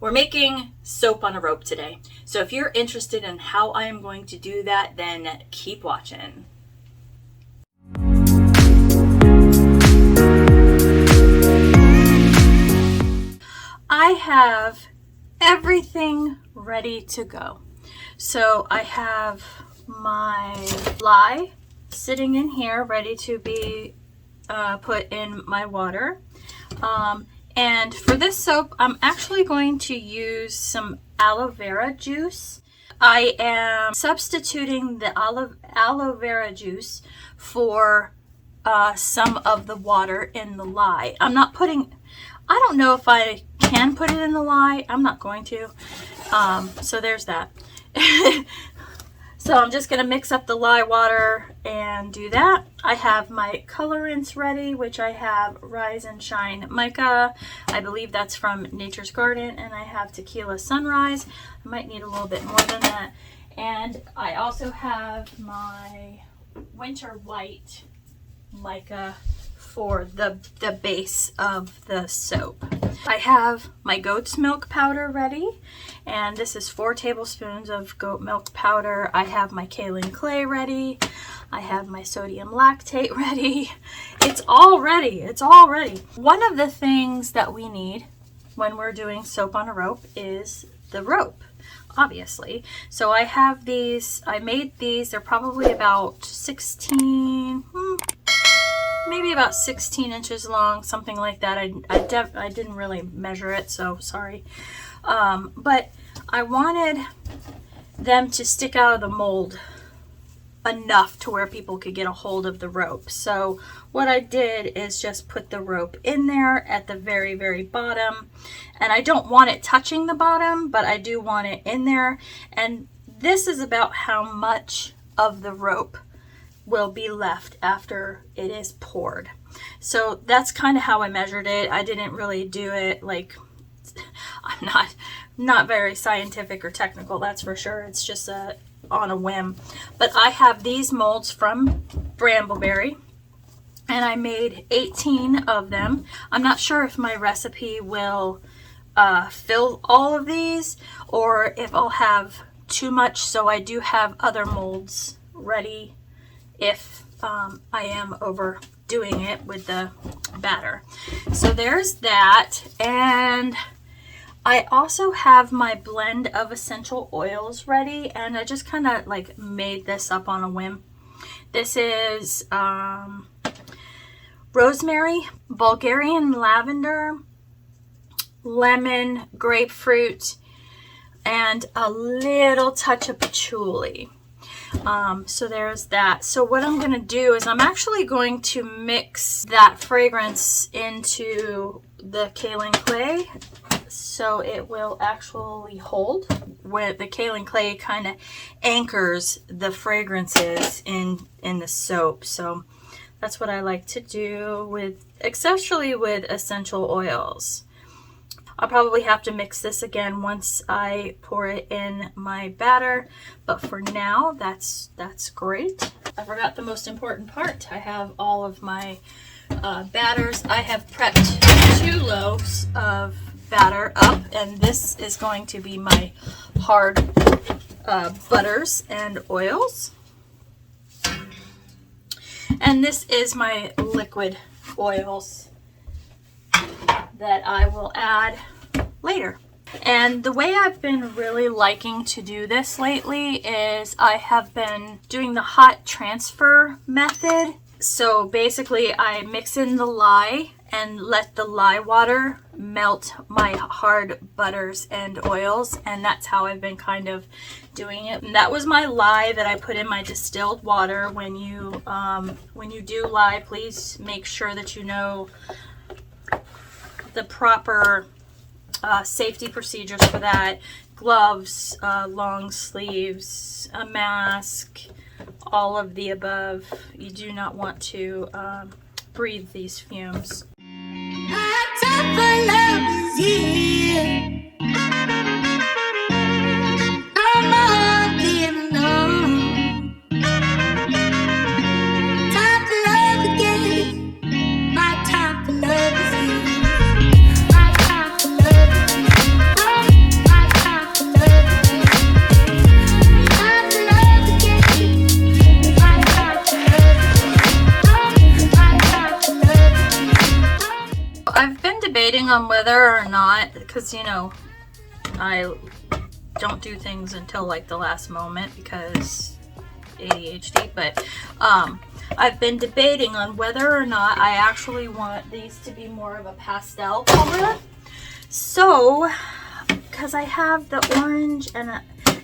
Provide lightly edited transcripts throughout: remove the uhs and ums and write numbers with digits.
We're making soap on a rope today. So if you're interested in how I am going to do that, then keep watching. I have everything ready to go. So I have my lye sitting in here ready to be put in my water. And for this soap, I'm actually going to use some aloe vera juice. I am substituting the aloe vera juice for some of the water in the lye. I don't know if I can put it in the lye. I'm not going to. So there's that. So I'm just going to mix up the lye water and do that. I have my colorants ready, which I have Rise and Shine Mica. I believe that's from Nature's Garden. And I have Tequila Sunrise. I might need a little bit more than that. And I also have my Winter White Mica for the base of the soap. I have my goat's milk powder ready, and this is 4 tablespoons of goat milk powder. I have my kaolin clay ready. I have my sodium lactate ready. It's all ready. It's all ready. One of the things that we need when we're doing soap on a rope is the rope, obviously. So I have these. I made these. They're probably about 16, maybe about 16 inches long, something like that. I didn't really measure it, so sorry. But I wanted them to stick out of the mold enough to where people could get a hold of the rope. So what I did is just put the rope in there at the very, very bottom. And I don't want it touching the bottom, but I do want it in there. And this is about how much of the rope will be left after it is poured. So that's kind of how I measured it. I didn't really do it like, I'm not very scientific or technical, that's for sure. It's just on a whim. But I have these molds from Brambleberry, and I made 18 of them. I'm not sure if my recipe will fill all of these or if I'll have too much, so I do have other molds ready if I am overdoing it with the batter. So there's that. And I also have my blend of essential oils ready, and I just kind of like made this up on a whim. This is rosemary, Bulgarian lavender, lemon, grapefruit, and a little touch of patchouli. So there's that. So what I'm going to do is I'm actually going to mix that fragrance into the kaolin clay so it will actually hold, where the kaolin clay kind of anchors the fragrances in the soap. So that's what I like to do with, especially with essential oils. I'll probably have to mix this again once I pour it in my batter, but for now, that's great. I forgot the most important part. I have all of my batters. I have prepped 2 loaves of batter up, and this is going to be my hard butters and oils. And this is my liquid oils that I will add later. And the way I've been really liking to do this lately is I have been doing the hot transfer method. So basically I mix in the lye and let the lye water melt my hard butters and oils, and that's how I've been kind of doing it. And that was my lye that I put in my distilled water. When you do lye, please make sure that you know the proper safety procedures for that. Gloves, long sleeves, a mask, all of the above. You do not want to breathe these fumes. My time for love is here. I'm all being alone. Time for love again. My time for love is here. My time for love is here. on whether or not, because you know, I don't do things until like the last moment because ADHD, but I've been debating on whether or not I actually want these to be more of a pastel color. So, because I have the orange and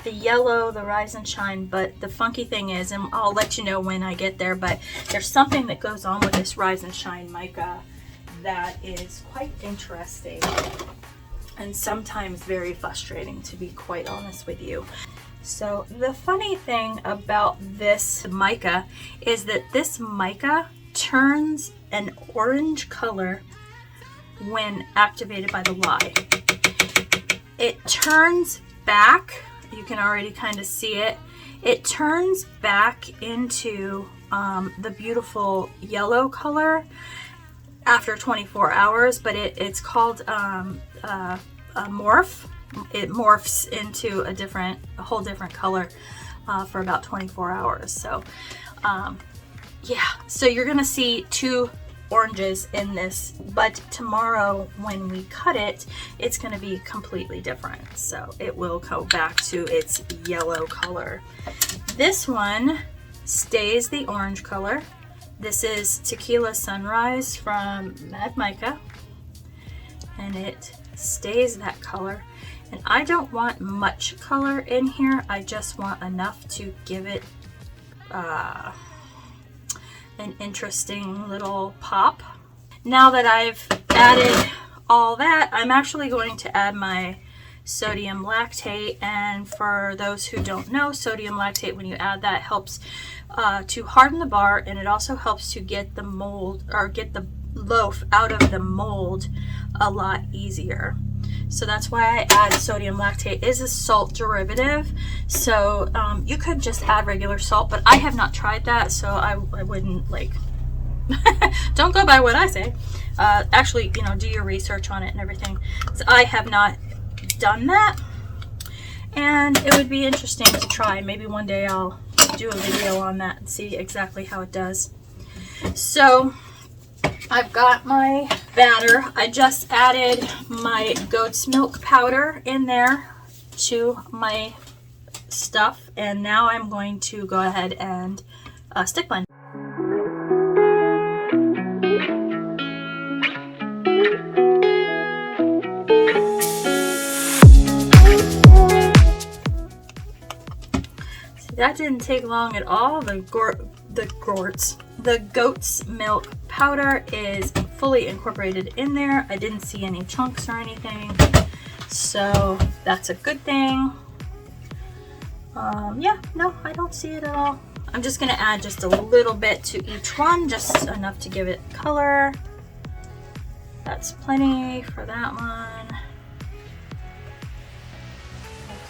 the yellow, the Rise and Shine, but the funky thing is, and I'll let you know when I get there, but there's something that goes on with this Rise and Shine mica that is quite interesting and sometimes very frustrating, to be quite honest with you. So the funny thing about this mica is that this mica turns an orange color when activated by the lye. It turns back, you can already kind of see it, it turns back into the beautiful yellow color after 24 hours, but it's called Morph. It morphs into a whole different color for about 24 hours. So yeah, so you're gonna see two oranges in this, but tomorrow when we cut it, it's going to be completely different. So it will go back to its yellow color. This one stays the orange color. This is Tequila Sunrise from Mad Mica, and it stays that color. And I don't want much color in here, I just want enough to give it an interesting little pop. Now that I've added all that, I'm actually going to add my sodium lactate, and for those who don't know, sodium lactate, when you add that, helps to harden the bar, and it also helps to get the mold, or get the loaf out of the mold a lot easier. So that's why I add sodium lactate. It is a salt derivative, so you could just add regular salt, but I have not tried that, so I wouldn't, like, don't go by what I say. Actually, you know, do your research on it and everything. So I have not done that, and it would be interesting to try. Maybe one day I'll do a video on that and see exactly how it does. So I've got my batter. I just added my goat's milk powder in there to my stuff, and now I'm going to go ahead and stick blend. See, that didn't take long at all. The goat's milk powder is fully incorporated in there. I didn't see any chunks or anything, so that's a good thing. Yeah, no, I don't see it at all. I'm just gonna add just a little bit to each one, just enough to give it color. That's plenty for that one.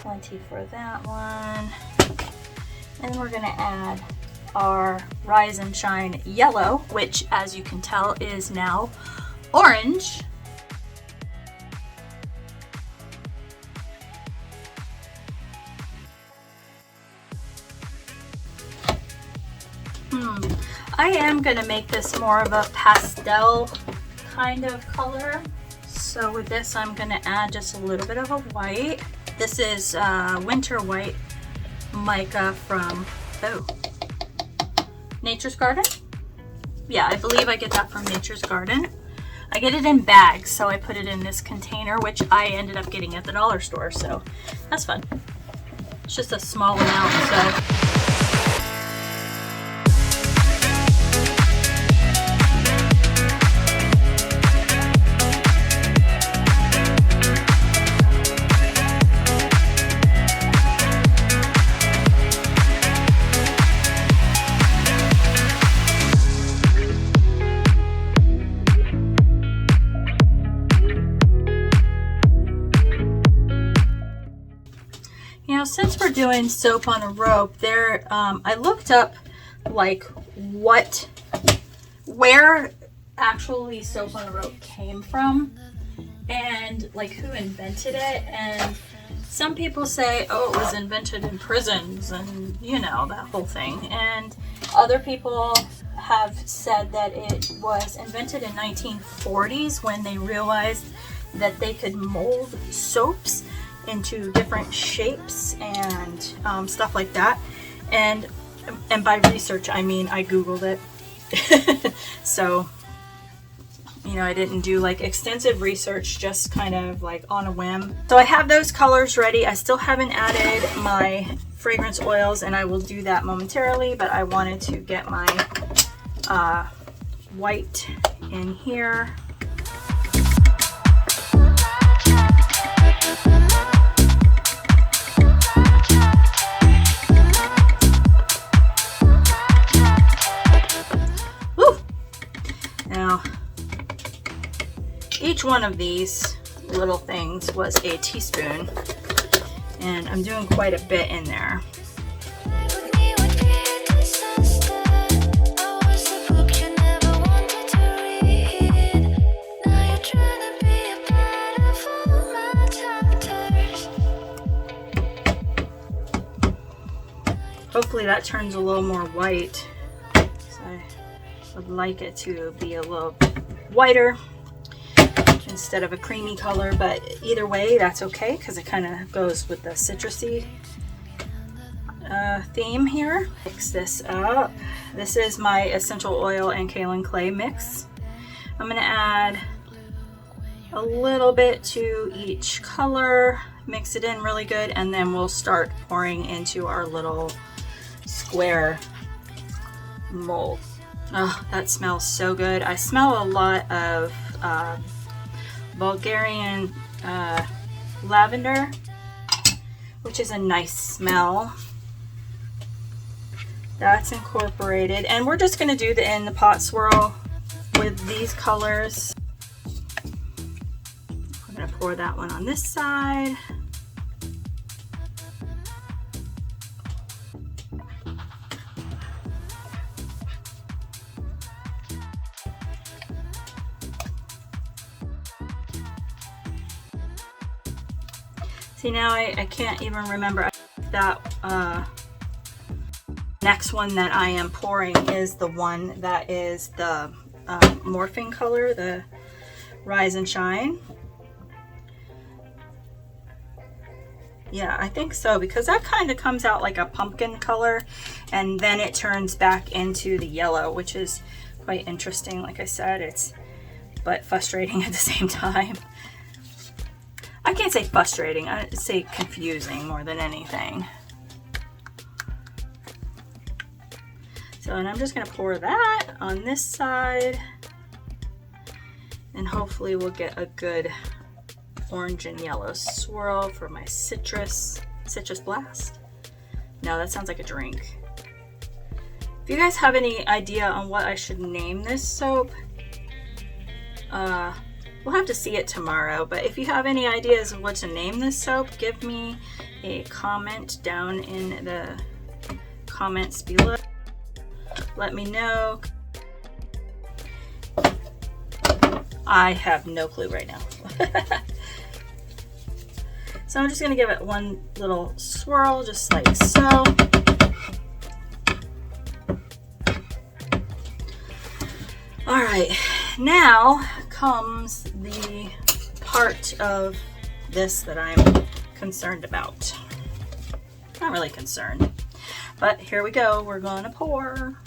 Plenty for that one. And we're gonna add our Rise and Shine yellow, which, as you can tell, is now orange. I am gonna make this more of a pastel kind of color. So with this, I'm gonna add just a little bit of a white. This is winter white mica from Nature's Garden. Yeah, I believe I get that from Nature's Garden. I get it in bags, so I put it in this container, which I ended up getting at the dollar store, so that's fun. It's just a small amount, so. Since we're doing soap on a rope, I looked up like where actually soap on a rope came from, and like who invented it, and Some people say, oh, it was invented in prisons and, you know, that whole thing. And other people have said that it was invented in 1940s when they realized that they could mold soaps into different shapes and stuff like that. And by research, I mean I Googled it. So, you know, I didn't do like extensive research, just kind of like on a whim. So I have those colors ready. I still haven't added my fragrance oils, and I will do that momentarily, but I wanted to get my white in here. Woo! Now, each one of these little things was a teaspoon, and I'm doing quite a bit in there. Hopefully that turns a little more white. So I would like it to be a little whiter instead of a creamy color, but either way that's okay because it kind of goes with the citrusy theme here. Mix this up. This is my essential oil and kaolin clay mix. I'm going to add a little bit to each color, mix it in really good, and then we'll start pouring into our little square mold. Oh, that smells so good. I smell a lot of Bulgarian lavender, which is a nice smell. That's incorporated, and we're just going to do the in the pot swirl with these colors. I'm going to pour that one on this side. See, now I can't even remember that next one that I am pouring is the one that is the morphing color, the Rise and Shine. Yeah, I think so, because that kind of comes out like a pumpkin color and then it turns back into the yellow, which is quite interesting. Like I said, but frustrating at the same time. I can't say frustrating, I'd say confusing more than anything. So, and I'm just going to pour that on this side, and hopefully we'll get a good orange and yellow swirl for my citrus blast. No, that sounds like a drink. If you guys have any idea on what I should name this soap, we'll have to see it tomorrow, but if you have any ideas of what to name this soap, give me a comment down in the comments below. Let me know. I have no clue right now. So I'm just going to give it one little swirl, just like so. All right, now comes the part of this that I'm concerned about. Not really concerned, but here we go. We're gonna pour.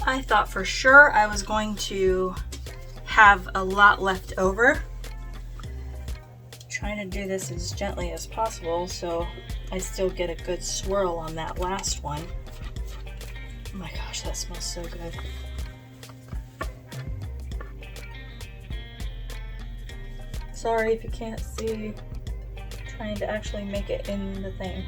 I thought for sure I was going to have a lot left over. trying to do this as gently as possible so I still get a good swirl on that last one. Oh my gosh, that smells so good. Sorry if you can't see. I'm trying to actually make it in the thing.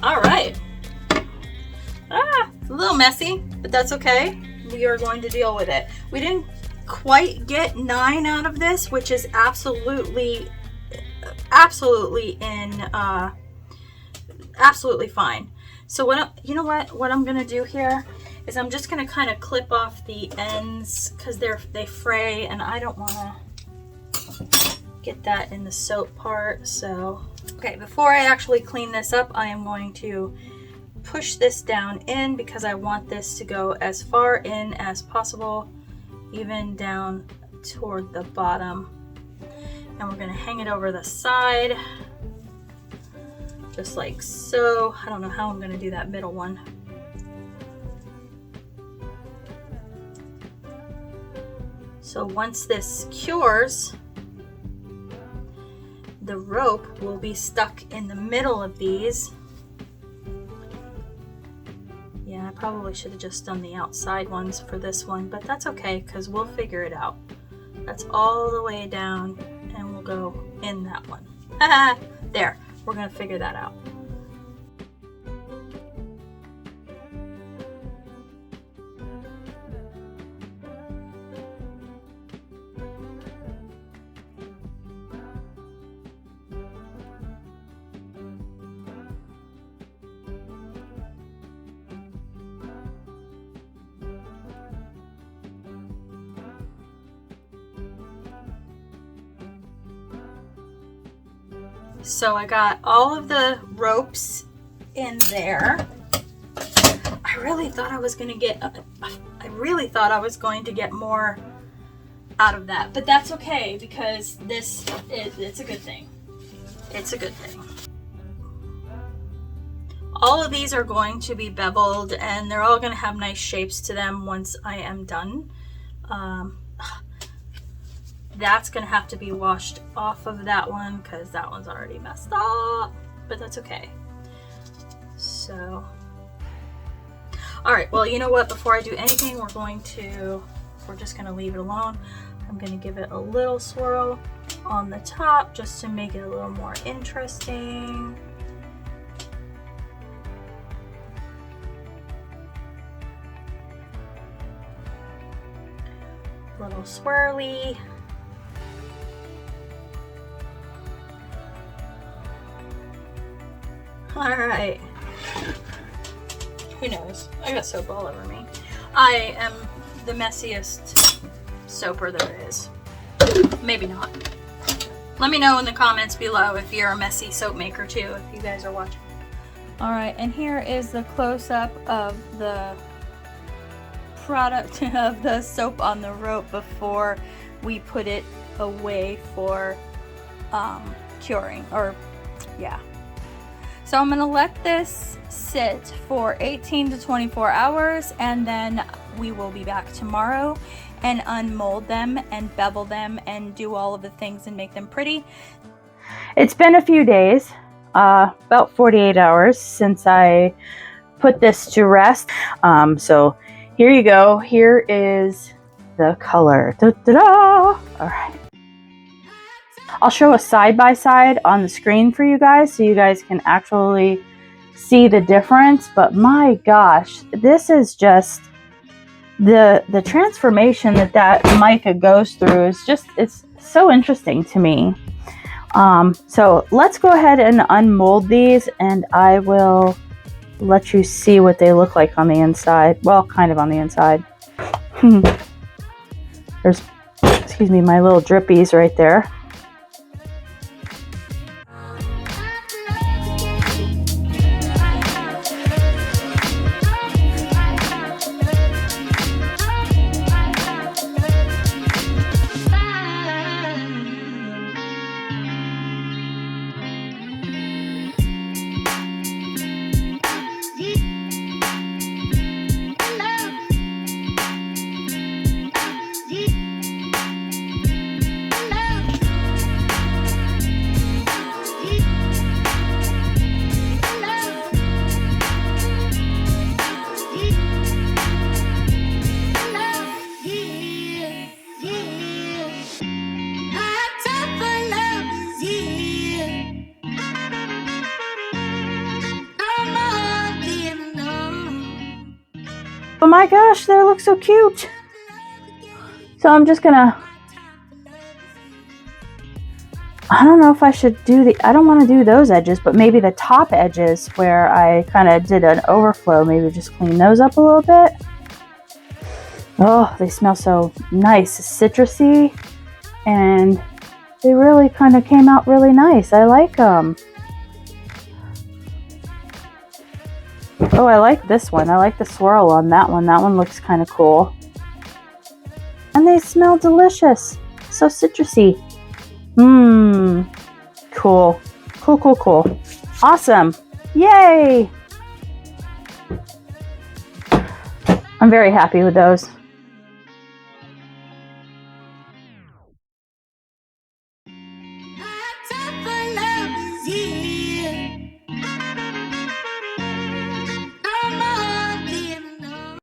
All right. It's a little messy, but that's okay. We are going to deal with it. We didn't quite get 9 out of this, which is absolutely fine. So you know what I'm gonna do here is I'm just gonna kind of clip off the ends because they fray, and I don't want to get that in the soap part. So okay, before I actually clean this up, I am going to push this down in because I want this to go as far in as possible, even down toward the bottom. And we're gonna hang it over the side, just like so. I don't know how I'm gonna do that middle one. So once this cures, the rope will be stuck in the middle of these. Yeah, I probably should have just done the outside ones for this one, but that's okay because we'll figure it out. That's all the way down and we'll go in that one. There, we're gonna figure that out. So I got all of the ropes in there. I really thought I was going to get more out of that, but that's okay because it's a good thing. It's a good thing. All of these are going to be beveled and they're all going to have nice shapes to them once I am done. That's gonna have to be washed off of that one because that one's already messed up, but that's okay. So, all right, well, you know what, before I do anything, we're just gonna leave it alone. I'm gonna give it a little swirl on the top just to make it a little more interesting. Little swirly. All right. Who knows? I got soap all over me. I am the messiest soaper there is. Maybe not. Let me know in the comments below if you're a messy soap maker too, if you guys are watching. All right, and here is the close-up of the product of the soap on the rope before we put it away for curing, or yeah. So I'm gonna let this sit for 18 to 24 hours and then we will be back tomorrow and unmold them and bevel them and do all of the things and make them pretty. It's been a few days, about 48 hours since I put this to rest. So here you go. Here is the color. Da-da-da! All right. I'll show a side-by-side on the screen for you guys so you guys can actually see the difference. But my gosh, this is just the transformation that mica goes through is just, it's so interesting to me. So let's go ahead and unmold these and I will let you see what they look like on the inside. Well, kind of on the inside. There's, excuse me, my little drippies right there. my gosh, they look so cute. So I'm just gonna, I don't know if I should do I don't want to do those edges, but maybe the top edges where I kind of did an overflow, maybe just clean those up a little bit. Oh, they smell so nice, citrusy, and they really kind of came out really nice. I like them. Oh, I like this one. I like the swirl on that one. That one looks kind of cool. And they smell delicious. So citrusy. Cool. Cool, cool, cool. Awesome. Yay! I'm very happy with those.